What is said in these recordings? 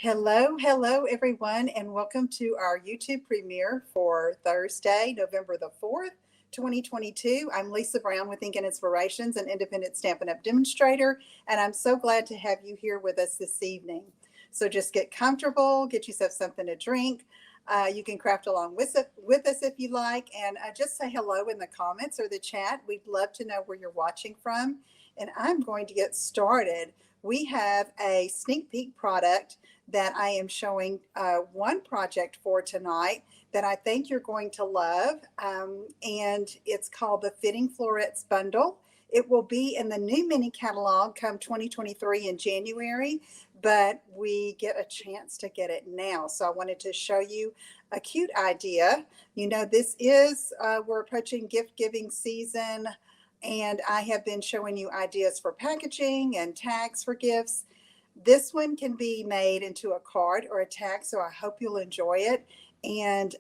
Hello, everyone, and welcome to our YouTube premiere for Thursday, November the 4th, 2022. I'm Lisa Brown with Ink and Inspirations, an independent Stampin' Up! Demonstrator, and I'm so glad to have you here with us this evening. So just get comfortable, get yourself something to drink. You can craft along with us if you like, and just say hello in the comments or the chat. We'd love to know where you're watching from, and I'm going to get started. We have a sneak peek product that I am showing one project for tonight that I think you're going to love, and it's called the Fitting Florets Bundle. It will be in the new mini catalog come 2023 in January, but we get a chance to get it now. So I wanted to show you a cute idea. You know, this is, we're approaching gift giving season, and I have been showing you ideas for packaging and tags for gifts. This one can be made into a card or a tag, so I hope you'll enjoy it. And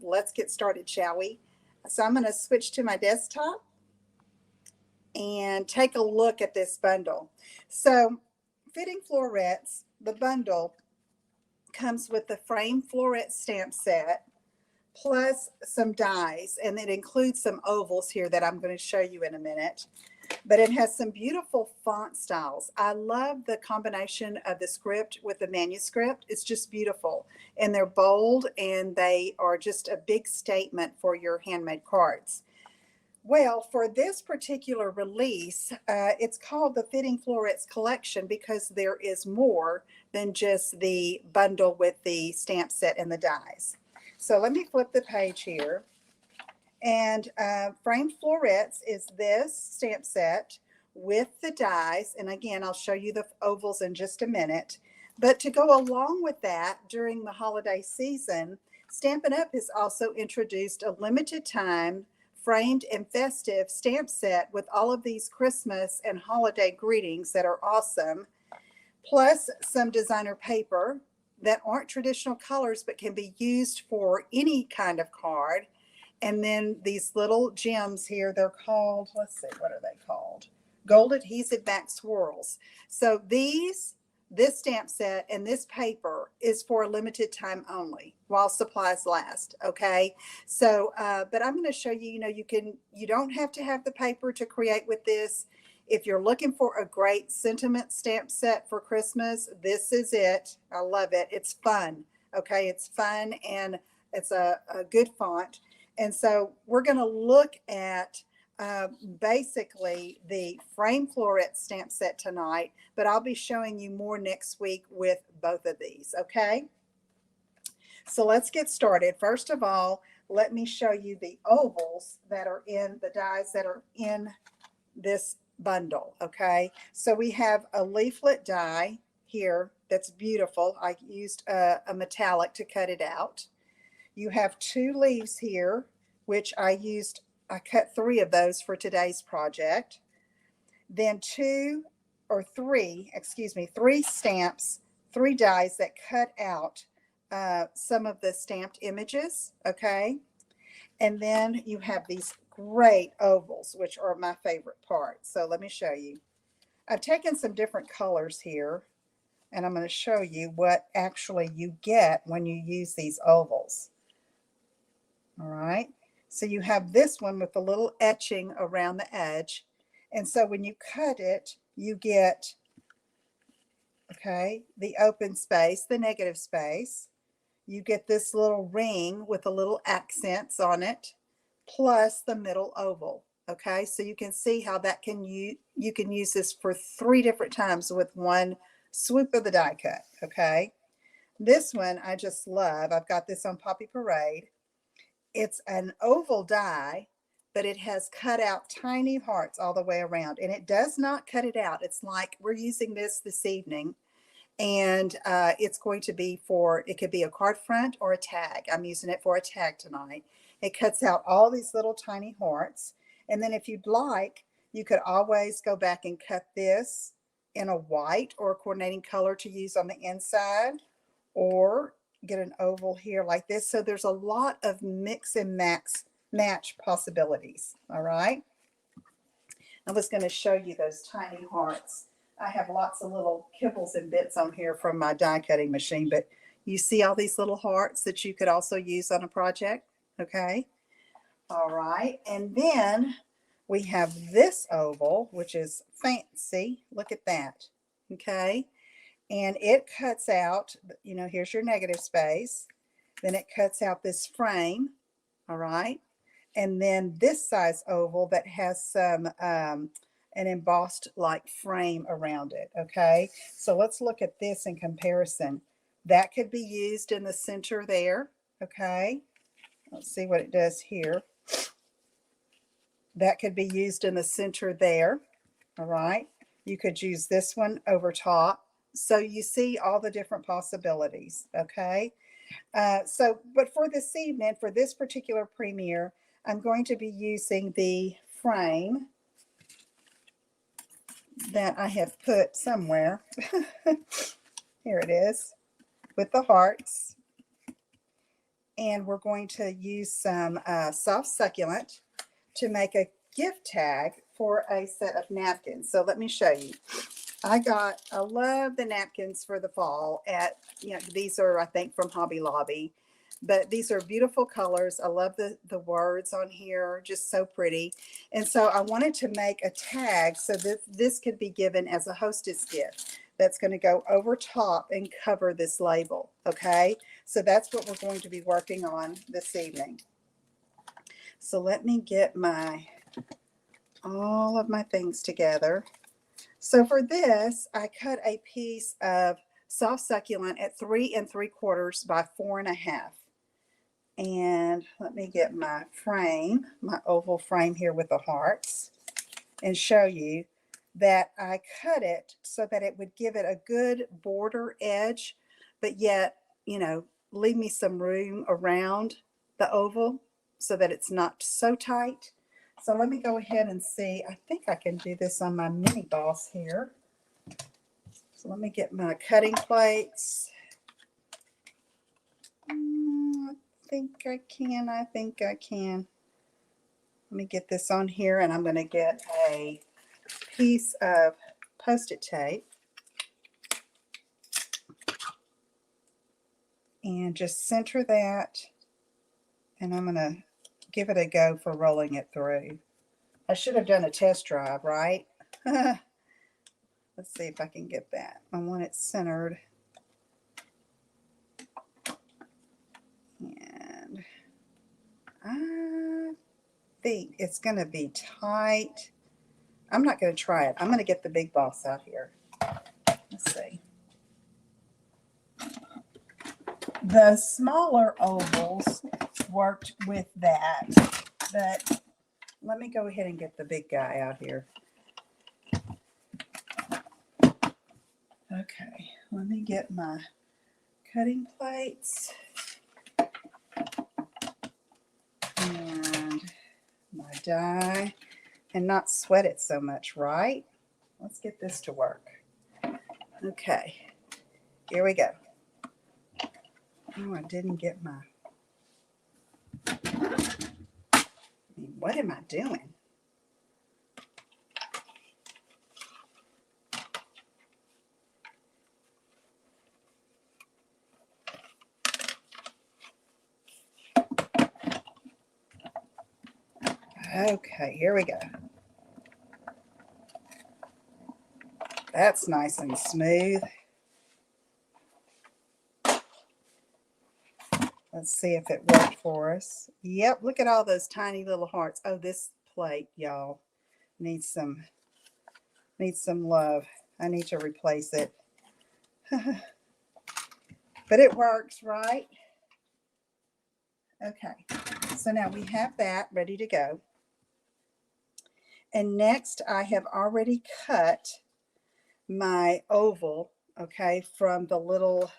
let's get started, shall we? So I'm going to switch to my desktop and take a look at this bundle. So Fitting Florets, the bundle, comes with the frame floret stamp set plus some dies, and it includes some ovals here that I'm going to show you in a minute. But it has some beautiful font styles. I love the combination of the script with the manuscript. It's just beautiful. And they're bold, and they are just a big statement for your handmade cards. Well, for this particular release, it's called the Fitting Florets Collection because there is more than just the bundle with the stamp set and the dies. So let me flip the page here. And Framed Florets is this stamp set with the dies. And again, I'll show you the ovals in just a minute. But to go along with that, during the holiday season, Stampin' Up! Has also introduced a limited time framed and festive stamp set with all of these Christmas and holiday greetings that are awesome, plus some designer paper that aren't traditional colors but can be used for any kind of card. And then these little gems here, they're called, let's see, what are they called? Gold adhesive back swirls. So this stamp set and this paper is for a limited time only while supplies last. Okay. So, but I'm going to show you, you don't have to have the paper to create with this. If you're looking for a great sentiment stamp set for Christmas, this is it. I love it. It's fun. Okay. It's fun, and it's a good font. And so we're going to look at basically the frame floret stamp set tonight, but I'll be showing you more next week with both of these, okay? So let's get started. First of all, let me show you the ovals that are in the dies that are in this bundle, okay? So we have a leaflet die here that's beautiful. I used a metallic to cut it out. You have two leaves here, which I cut 3 of those for today's project. Then 3 stamps, 3 dies that cut out some of the stamped images, okay? And then you have these great ovals, which are my favorite part. So let me show you. I've taken some different colors here, and I'm going to show you what actually you get when you use these ovals. All right. So you have this one with a little etching around the edge. And so when you cut it, you get, okay, the open space, the negative space. You get this little ring with a little accents on it, plus the middle oval. Okay, so you can see how that you can use this for 3 different times with one swoop of the die cut. Okay, this one I just love. I've got this on Poppy Parade. It's an oval die, but it has cut out tiny hearts all the way around, and it does not cut it out. It's like we're using this evening, and it's going to be it could be a card front or a tag. I'm using it for a tag tonight. It cuts out all these little tiny hearts, and then if you'd like, you could always go back and cut this in a white or a coordinating color to use on the inside, or get an oval here like this. So there's a lot of mix and match possibilities. All right. I was going to show you those tiny hearts I have lots of little kibbles and bits on here from my die cutting machine, but you see all these little hearts that you could also use on a project, okay? All right, and then we have this oval, which is fancy. Look at that, okay? And it cuts out, you know, here's your negative space. Then it cuts out this frame, all right? And then this size oval that has some an embossed like frame around it, okay? So let's look at this in comparison. That could be used in the center there, okay? Let's see what it does here. That could be used in the center there, all right? You could use this one over top. So you see all the different possibilities, okay? But for this evening, for this particular premiere, I'm going to be using the frame that I have put somewhere. Here it is, with the hearts. And we're going to use some soft succulent to make a gift tag for a set of napkins. So let me show you. I love the napkins for the fall at, you know, these are, I think, from Hobby Lobby, but these are beautiful colors. I love the words on here, just so pretty. And so I wanted to make a tag so that this could be given as a hostess gift. That's going to go over top and cover this label, okay? So that's what we're going to be working on this evening. So let me get all of my things together. So for this, I cut a piece of soft succulent at 3 3/4 by 4 1/2. And let me get my frame, my oval frame here with the hearts, and show you that I cut it so that it would give it a good border edge, but yet, you know, leave me some room around the oval so that it's not so tight. So let me go ahead and see. I think I can do this on my mini boss here. So let me get my cutting plates. I think I can. Let me get this on here, and I'm going to get a piece of Post-it tape and just center that, and I'm going to give it a go for rolling it through. I should have done a test drive, right? Let's see if I can get that. I want it centered. And I think it's going to be tight. I'm not going to try it. I'm going to get the big boss out here. Let's see. The smaller ovals worked with that, but let me go ahead and get the big guy out here. Okay, let me get my cutting plates and my die and not sweat it so much, right? Let's get this to work. Okay, here we go. Oh, I didn't get my... What am I doing? Okay, here we go. That's nice and smooth. Let's see if it worked for us. Yep, look at all those tiny little hearts. Oh, this plate, y'all, needs some love. I need to replace it. But it works, right? Okay, so now we have that ready to go. And next, I have already cut my oval, okay, from the little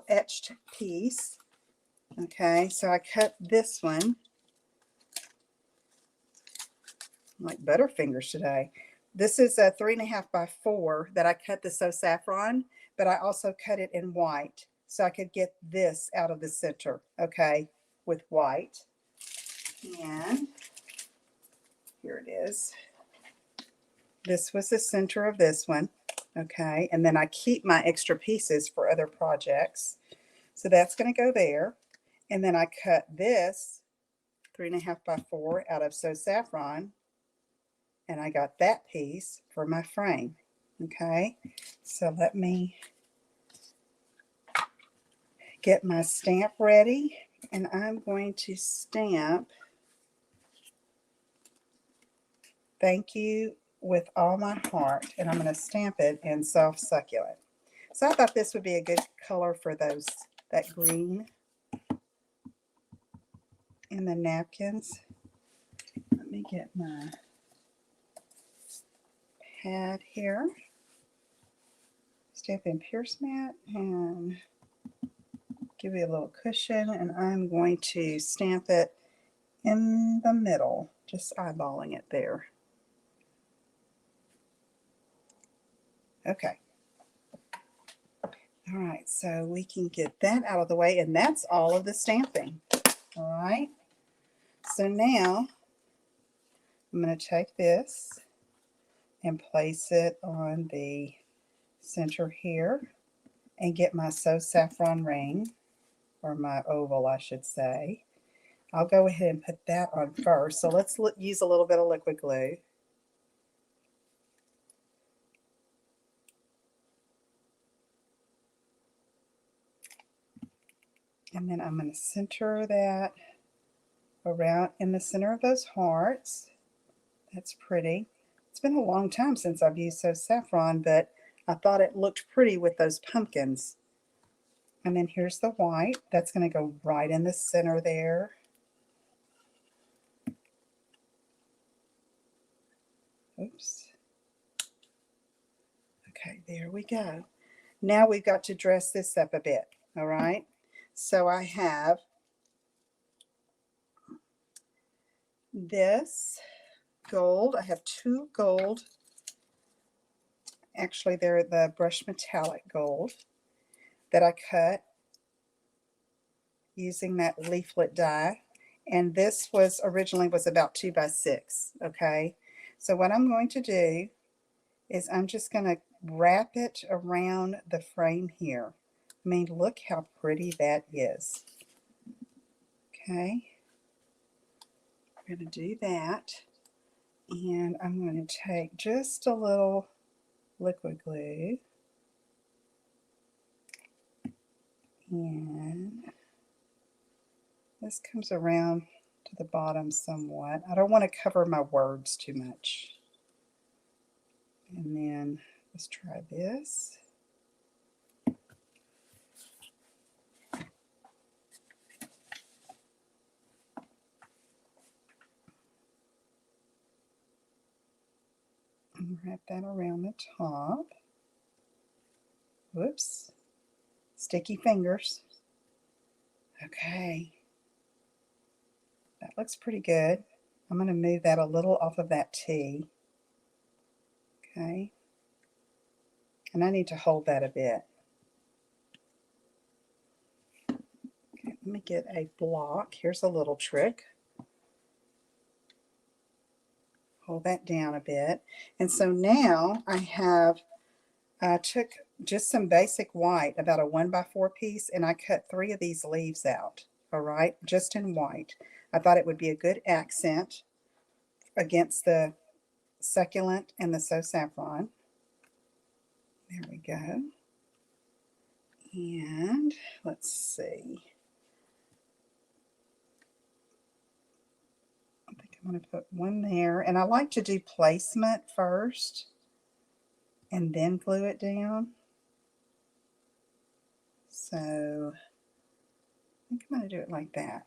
etched piece. Okay, so I cut this one. I'm like Butterfingers today. This is a 3 1/2 by 4 that I cut the So Saffron, but I also cut it in white so I could get this out of the center, okay, with white. And here it is. this was the center of this one. Okay, and then I keep my extra pieces for other projects. So that's going to go there. And then I cut this 3.5 by 4 out of So Saffron, and I got that piece for my frame. Okay, so let me get my stamp ready, and I'm going to stamp "Thank You with All My Heart," and I'm going to stamp it in Soft Succulent. So I thought this would be a good color for that green in the napkins. Let me get my pad here, Stampin' Pierce Mat, and give you a little cushion, and I'm going to stamp it in the middle, just eyeballing it there. Okay. All right, so we can get that out of the way, and that's all of the stamping. All right. So now I'm going to take this and place it on the center here and get my So Saffron ring, or my oval, I should say. I'll go ahead and put that on first. So let's use a little bit of liquid glue. And then I'm going to center that around in the center of those hearts. That's pretty. It's been a long time since I've used So Saffron, but I thought it looked pretty with those pumpkins. And then here's the white. That's going to go right in the center there. Oops. Okay, there we go. Now we've got to dress this up a bit, all right? So I have this gold. I have 2 gold. Actually, they're the brushed metallic gold that I cut using that leaflet die. And this was originally about 2 by 6, okay? So what I'm going to do is I'm just going to wrap it around the frame here. I mean, look how pretty that is. Okay, we're going to do that, and I'm going to take just a little liquid glue, and this comes around to the bottom somewhat. I don't want to cover my words too much. And then let's try this. And wrap that around the top. Whoops. Sticky fingers. Okay. That looks pretty good. I'm going to move that a little off of that T. Okay. And I need to hold that a bit. Okay, let me get a block. Here's a little trick. Hold that down a bit. And so now I took just some basic white, about a 1 by 4 piece, and I cut 3 of these leaves out, all right, just in white. I thought it would be a good accent against the succulent and the So Saffron. There we go. And let's see. I think I'm going to put one there. And I like to do placement first and then glue it down. So I think I'm going to do it like that.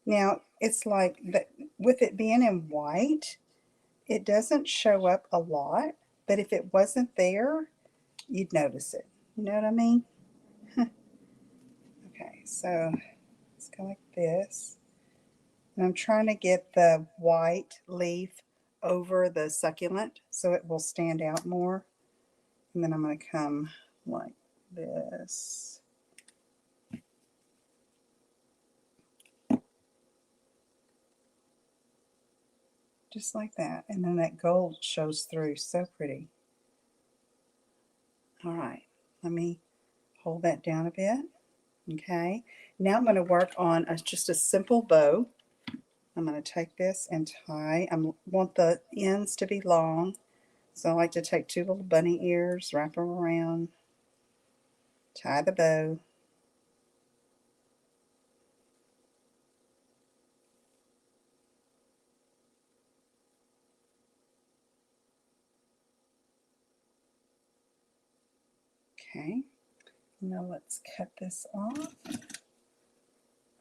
Now, it's like that with it being in white, it doesn't show up a lot, but if it wasn't there, you'd notice it. You know what I mean? Okay, so let's go like this. And I'm trying to get the white leaf over the succulent so it will stand out more. And then I'm going to come like this. just like that. And then that gold shows through, so pretty. All right, let me hold that down a bit. Okay, now I'm going to work on just a simple bow. I'm going to take this and tie. I want the ends to be long, so I like to take 2 little bunny ears, wrap them around, tie the bow. Okay, now let's cut this off. I'm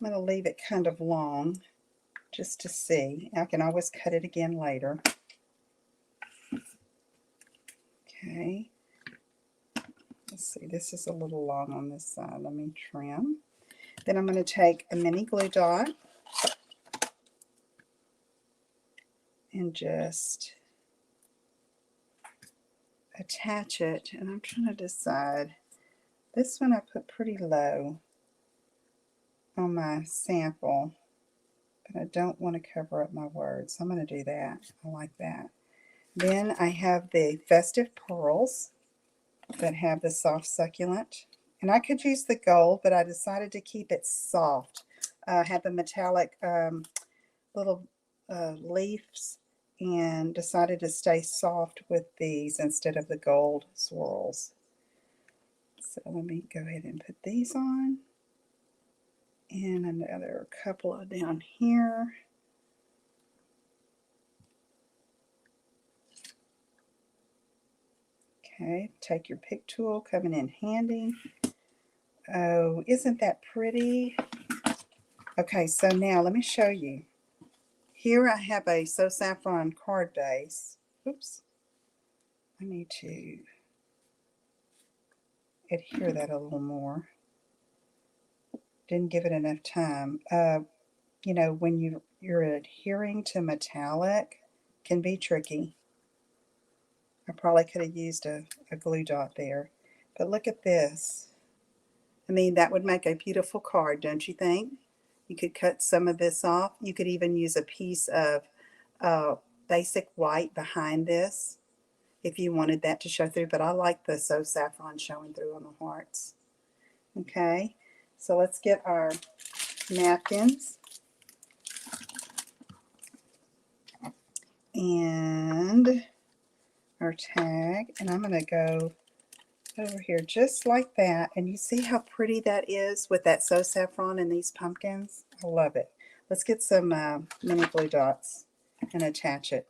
going to leave it kind of long just to see. I can always cut it again later. Okay, let's see, this is a little long on this side. Let me trim. Then I'm going to take a mini glue dot and just attach it. And I'm trying to decide. This one I put pretty low on my sample, but I don't want to cover up my words. So I'm going to do that. I like that. Then I have the Festive Pearls that have the soft succulent. And I could use the gold, but I decided to keep it soft. I had the metallic little leaves and decided to stay soft with these instead of the gold swirls. So let me go ahead and put these on. And another couple down here. Okay, take your pick tool, coming in handy. Oh, isn't that pretty? Okay, so now let me show you. Here I have a So Saffron card base. Oops. I need to adhere that a little more. Didn't give it enough time. You know, when you're adhering to metallic, can be tricky. I probably could have used a glue dot there. But look at this. I mean, that would make a beautiful card, don't you think? You could cut some of this off. You could even use a piece of basic white behind this if you wanted that to show through. But I like the So Saffron showing through on the hearts. Okay, so let's get our napkins. And our tag. And I'm going to go over here just like that. And you see how pretty that is with that So Saffron and these pumpkins? I love it. Let's get some mini glue dots and attach it.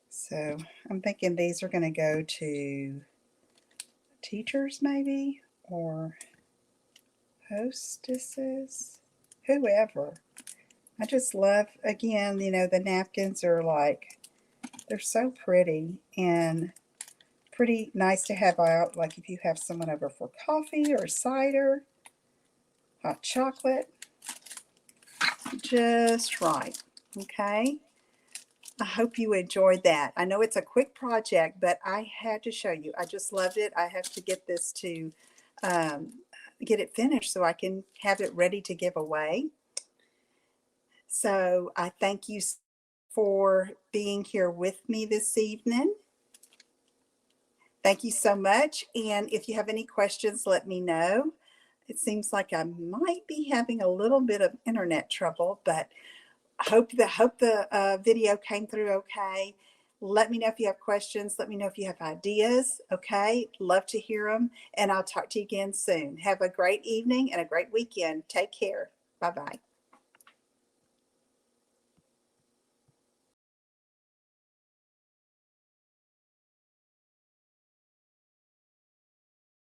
So I'm thinking these are going to go to teachers maybe, or hostesses, whoever. I just love, again, you know, the napkins are like, they're so pretty and pretty nice to have out, like if you have someone over for coffee or cider, hot chocolate, just right. Okay, I hope you enjoyed that. I know it's a quick project, but I had to show you. I just loved it. I have to get this to get it finished so I can have it ready to give away. So I thank you for being here with me this evening. Thank you so much. And if you have any questions, let me know. It seems like I might be having a little bit of internet trouble, but I hope the video came through okay. Let me know if you have questions. Let me know if you have ideas. Okay, love to hear them. And I'll talk to you again soon. Have a great evening and a great weekend. Take care. Bye-bye.